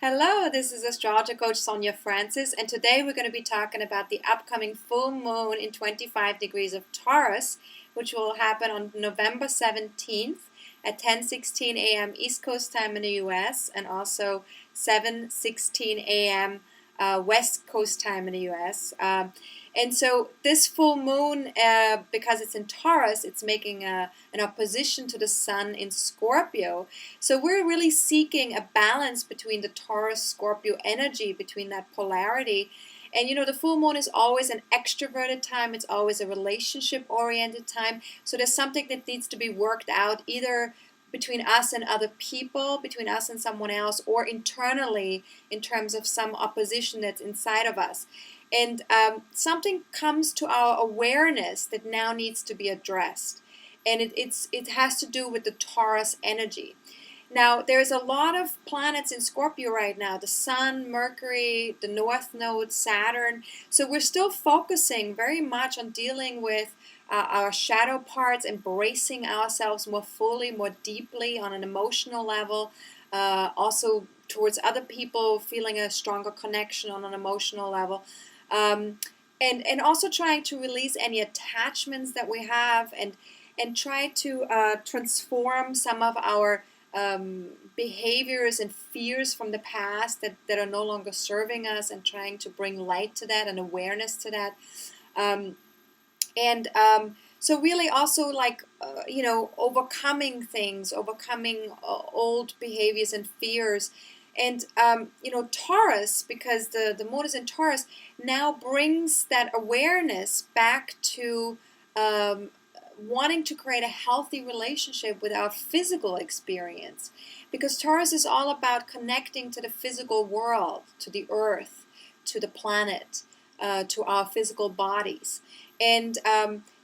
Hello, this is AstrologerCoach Sonja Francis, and today we're going to be talking about the upcoming full moon in 25 degrees of Taurus, which will happen on November 17th at 10:16 a.m. East Coast time in the US and also 7:16 a.m. West Coast time in the US. And so this full moon, because it's in Taurus, it's making an opposition to the sun in Scorpio. So we're really seeking a balance between the Taurus-Scorpio energy, between that polarity. And the full moon is always an extroverted time. It's always a relationship-oriented time. So there's something that needs to be worked out either between us and other people, between us and someone else, or internally in terms of some opposition that's inside of us. And something comes to our awareness that now needs to be addressed. And it has to do with the Taurus energy. Now, there's a lot of planets in Scorpio right now. The Sun, Mercury, the North Node, Saturn. So we're still focusing very much on dealing with our shadow parts, embracing ourselves more fully, more deeply on an emotional level. Also towards other people, feeling a stronger connection on an emotional level. And also trying to release any attachments that we have and try to transform some of our behaviors and fears from the past that are no longer serving us, and trying to bring light to that and awareness to that. So really also like, overcoming things, overcoming old behaviors and fears. And, Taurus, because the moon is in Taurus, now brings that awareness back to wanting to create a healthy relationship with our physical experience. Because Taurus is all about connecting to the physical world, to the earth, to the planet, to our physical bodies. And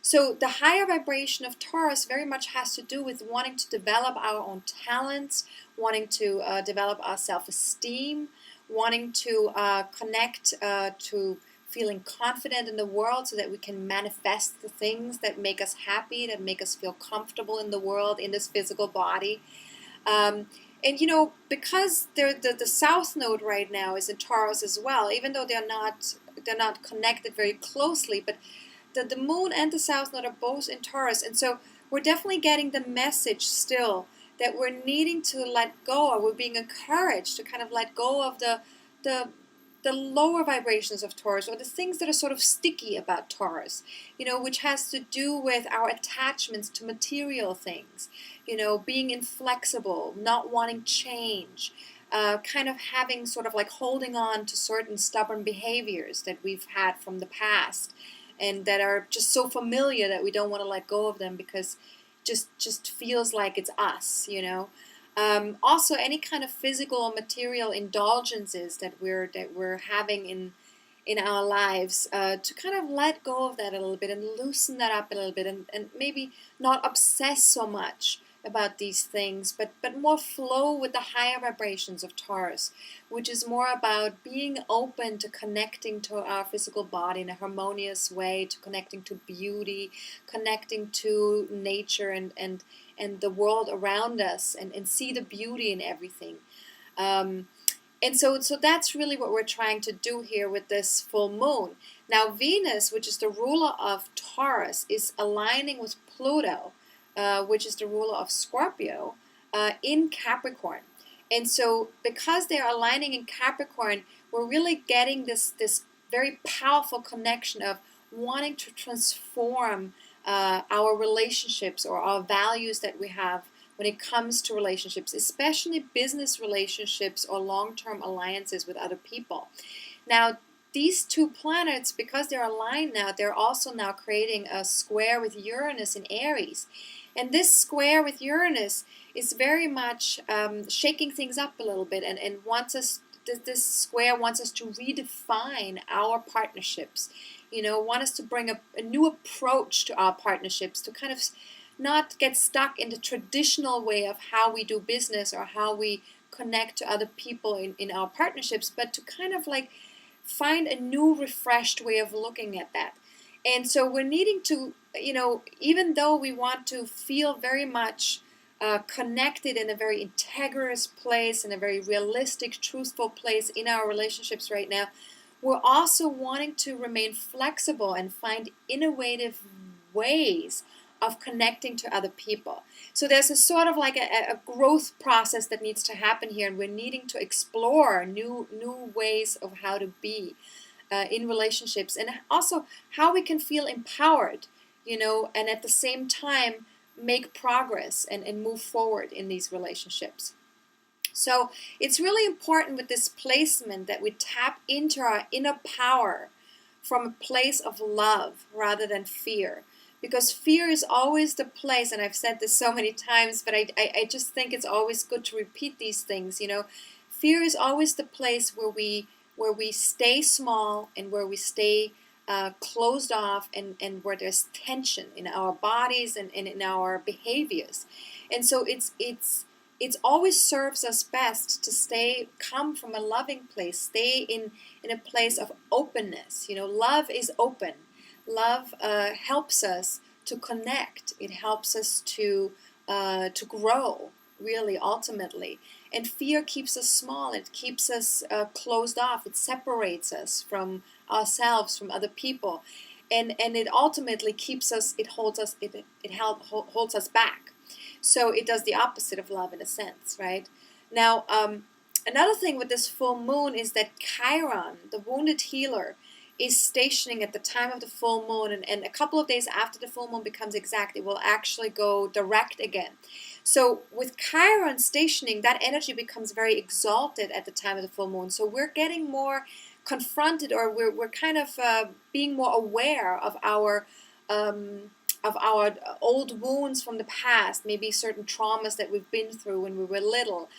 so the higher vibration of Taurus very much has to do with wanting to develop our own talents, wanting to develop our self-esteem, wanting to connect to feeling confident in the world so that we can manifest the things that make us happy, that make us feel comfortable in the world, in this physical body. And because the South Node right now is in Taurus as well, even though they're not connected very closely, but the moon and the South Node are both in Taurus, and so we're definitely getting the message still that we're needing to let go, or we're being encouraged to kind of let go of the lower vibrations of Taurus, or the things that are sort of sticky about Taurus, which has to do with our attachments to material things, being inflexible, not wanting change, kind of having sort of like holding on to certain stubborn behaviors that we've had from the past, and that are just so familiar that we don't want to let go of them because just feels like it's us, Also, any kind of physical or material indulgences that we're having in our lives, to kind of let go of that a little bit and loosen that up a little bit, and maybe not obsess so much about these things, but more flow with the higher vibrations of Taurus, which is more about being open to connecting to our physical body in a harmonious way, to connecting to beauty, connecting to nature and the world around us, and see the beauty in everything. And so that's really what we're trying to do here with this full moon. Now Venus, which is the ruler of Taurus, is aligning with Pluto, which is the ruler of Scorpio, in Capricorn. And so because they're aligning in Capricorn, we're really getting this very powerful connection of wanting to transform our relationships, or our values that we have when it comes to relationships, especially business relationships or long-term alliances with other people. Now, these two planets, because they're aligned now, they're also now creating a square with Uranus in Aries. And this square with Uranus is very much shaking things up a little bit, and wants us. This square wants us to redefine our partnerships. Want us to bring a new approach to our partnerships, to kind of not get stuck in the traditional way of how we do business or how we connect to other people in our partnerships, but to kind of like find a new, refreshed way of looking at that. And so we're needing to, even though we want to feel very much connected in a very integrous place, in a very realistic, truthful place in our relationships right now, we're also wanting to remain flexible and find innovative ways of connecting to other people. So there's a sort of like a growth process that needs to happen here, and we're needing to explore new ways of how to be in relationships, and also how we can feel empowered, and at the same time make progress and move forward in these relationships. So it's really important with this placement that we tap into our inner power from a place of love rather than fear. Because fear is always the place, and I've said this so many times, but I just think it's always good to repeat these things. Fear is always the place where we stay small and where we stay closed off, and where there's tension in our bodies and in our behaviors. And so it's always serves us best to come from a loving place, stay in a place of openness. Love is open. Love helps us to connect. It helps us to grow, really, ultimately. And fear keeps us small. It keeps us closed off. It separates us from ourselves, from other people, and it ultimately keeps us. It holds us. It holds us back. So it does the opposite of love in a sense, right? Now, another thing with this full moon is that Chiron, the wounded healer, is stationing at the time of the full moon, and a couple of days after the full moon becomes exact, it will actually go direct again. So with Chiron stationing, that energy becomes very exalted at the time of the full moon. So we're getting more confronted, or we're kind of being more aware of our old wounds from the past, maybe certain traumas that we've been through when we were little.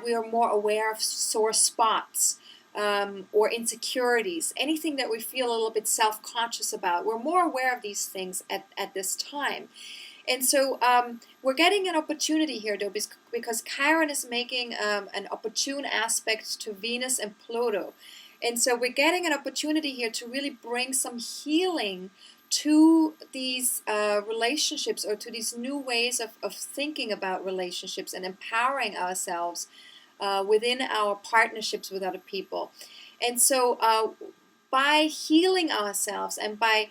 We are more aware of sore spots. Or insecurities, anything that we feel a little bit self-conscious about. We're more aware of these things at this time. And so we're getting an opportunity here, though, because Chiron is making an opportune aspect to Venus and Pluto. And so we're getting an opportunity here to really bring some healing to these relationships, or to these new ways of thinking about relationships and empowering ourselves within our partnerships with other people. And so by healing ourselves and by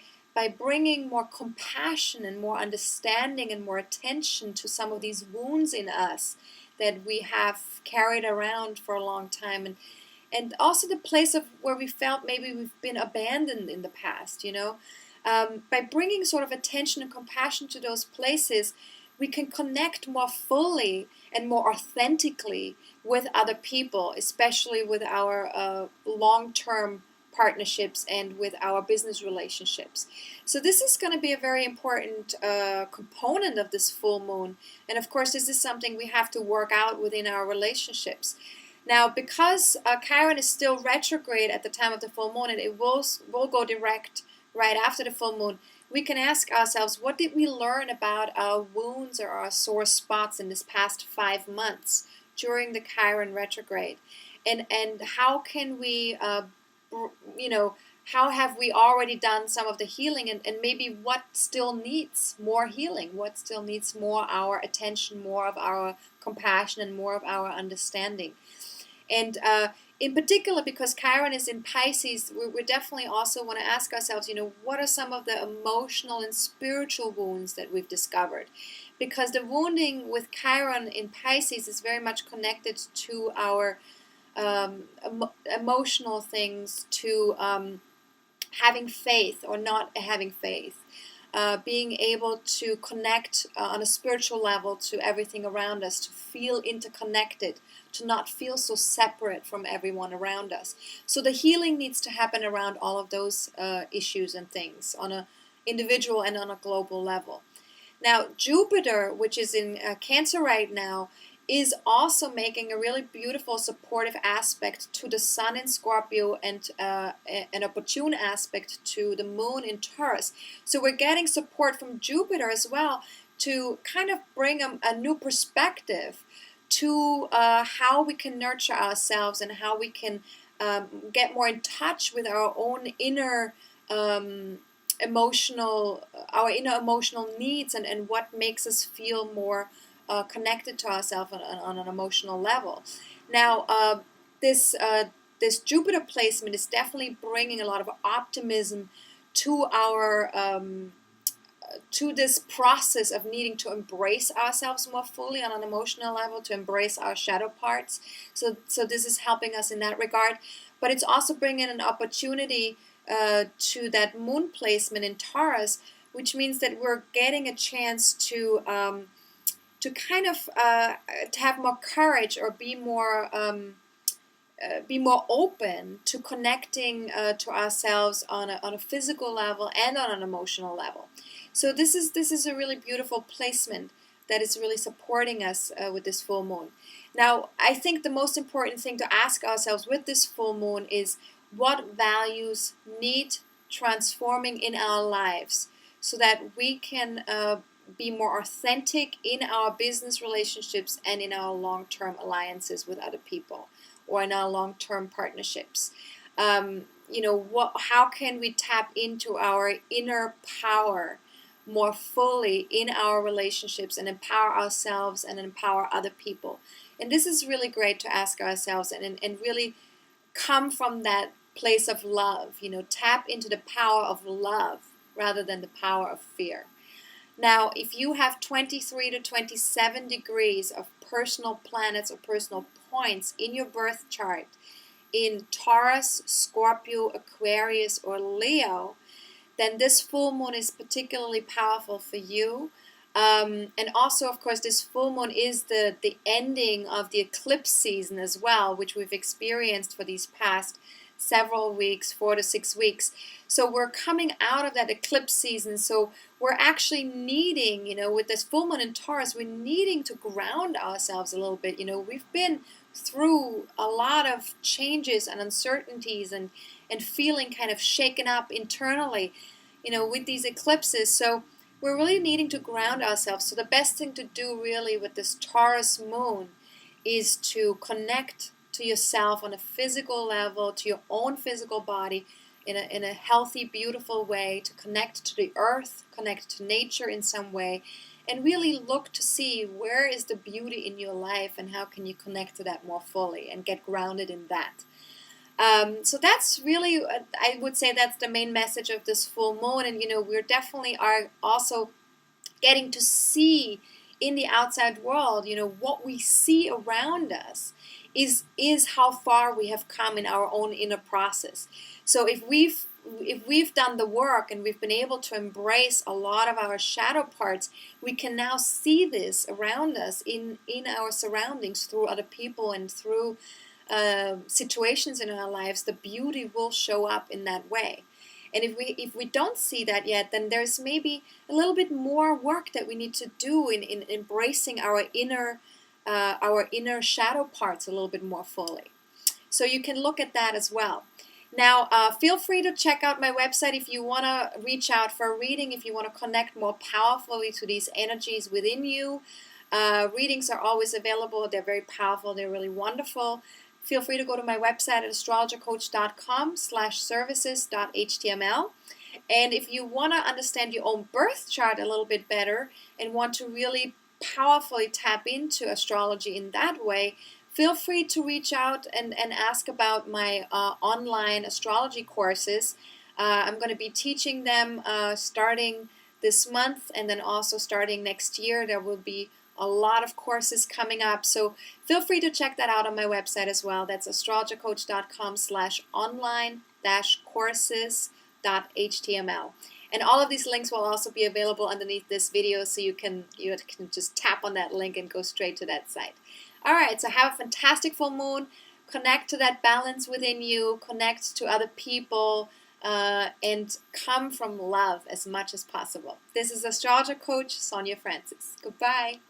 bringing more compassion and more understanding and more attention to some of these wounds in us that we have carried around for a long time, and also the place of where we felt maybe we've been abandoned in the past, by bringing sort of attention and compassion to those places, we can connect more fully and more authentically with other people, especially with our long-term partnerships and with our business relationships. So this is going to be a very important component of this full moon. And of course, this is something we have to work out within our relationships. Now, because Chiron is still retrograde at the time of the full moon, and it will go direct right after the full moon, we can ask ourselves, what did we learn about our wounds or our sore spots in this past 5 months during the Chiron retrograde? And how can we, how have we already done some of the healing, and maybe what still needs more healing? What still needs more our attention, more of our compassion, and more of our understanding? And in particular, because Chiron is in Pisces, we definitely also want to ask ourselves, what are some of the emotional and spiritual wounds that we've discovered? Because the wounding with Chiron in Pisces is very much connected to our emotional things, to having faith or not having faith. Being able to connect on a spiritual level to everything around us, to feel interconnected, to not feel so separate from everyone around us. So the healing needs to happen around all of those issues and things on an individual and on a global level. Now, Jupiter, which is in Cancer right now, is also making a really beautiful supportive aspect to the Sun in Scorpio, and an opportune aspect to the Moon in Taurus. So we're getting support from Jupiter as well to kind of bring a new perspective to how we can nurture ourselves and how we can get more in touch with our own inner emotional needs, and what makes us feel more connected to ourselves on an emotional level. Now, this Jupiter placement is definitely bringing a lot of optimism to our to this process of needing to embrace ourselves more fully on an emotional level, to embrace our shadow parts. So this is helping us in that regard. But it's also bringing an opportunity to that moon placement in Taurus, which means that we're getting a chance to kind of to have more courage, or be more open to connecting to ourselves on a physical level and on an emotional level. So this is a really beautiful placement that is really supporting us with this full moon. Now, I think the most important thing to ask ourselves with this full moon is, what values need transforming in our lives so that we can be more authentic in our business relationships and in our long-term alliances with other people, or in our long-term partnerships. How can we tap into our inner power more fully in our relationships and empower ourselves and empower other people? And this is really great to ask ourselves, and really come from that place of love, tap into the power of love rather than the power of fear. Now, if you have 23 to 27 degrees of personal planets or personal points in your birth chart in Taurus, Scorpio, Aquarius, or Leo, then this full moon is particularly powerful for you. And also, of course, this full moon is the ending of the eclipse season as well, which we've experienced for these past several weeks, 4 to 6 weeks. So we're coming out of that eclipse season. So we're actually needing, with this full moon in Taurus, we're needing to ground ourselves a little bit. We've been through a lot of changes and uncertainties and feeling kind of shaken up internally, with these eclipses. So we're really needing to ground ourselves. So the best thing to do really with this Taurus moon is to connect to yourself on a physical level, to your own physical body, in a healthy, beautiful way, to connect to the earth, connect to nature in some way, and really look to see where is the beauty in your life and how can you connect to that more fully and get grounded in that. So that's really, I would say that's the main message of this full moon. And, we're definitely are also getting to see in the outside world, what we see around us is how far we have come in our own inner process. So if we've done the work and we've been able to embrace a lot of our shadow parts, we can now see this around us in our surroundings, through other people and through situations in our lives. The beauty will show up in that way. And if we don't see that yet, then there's maybe a little bit more work that we need to do in embracing our inner shadow parts a little bit more fully. So you can look at that as well. Now, feel free to check out my website if you want to reach out for a reading, if you want to connect more powerfully to these energies within you. Readings are always available. They're very powerful. They're really wonderful. Feel free to go to my website at astrologercoach.com/services.html. And if you want to understand your own birth chart a little bit better and want to really powerfully tap into astrology in that way, feel free to reach out and ask about my online astrology courses. I'm going to be teaching them starting this month, and then also starting next year. There will be a lot of courses coming up. So feel free to check that out on my website as well. That's astrologercoach.com/online-courses.html. And all of these links will also be available underneath this video, so you can just tap on that link and go straight to that site. All right, so have a fantastic full moon. Connect to that balance within you. Connect to other people. And come from love as much as possible. This is Astrologer Coach Sonja Francis. Goodbye.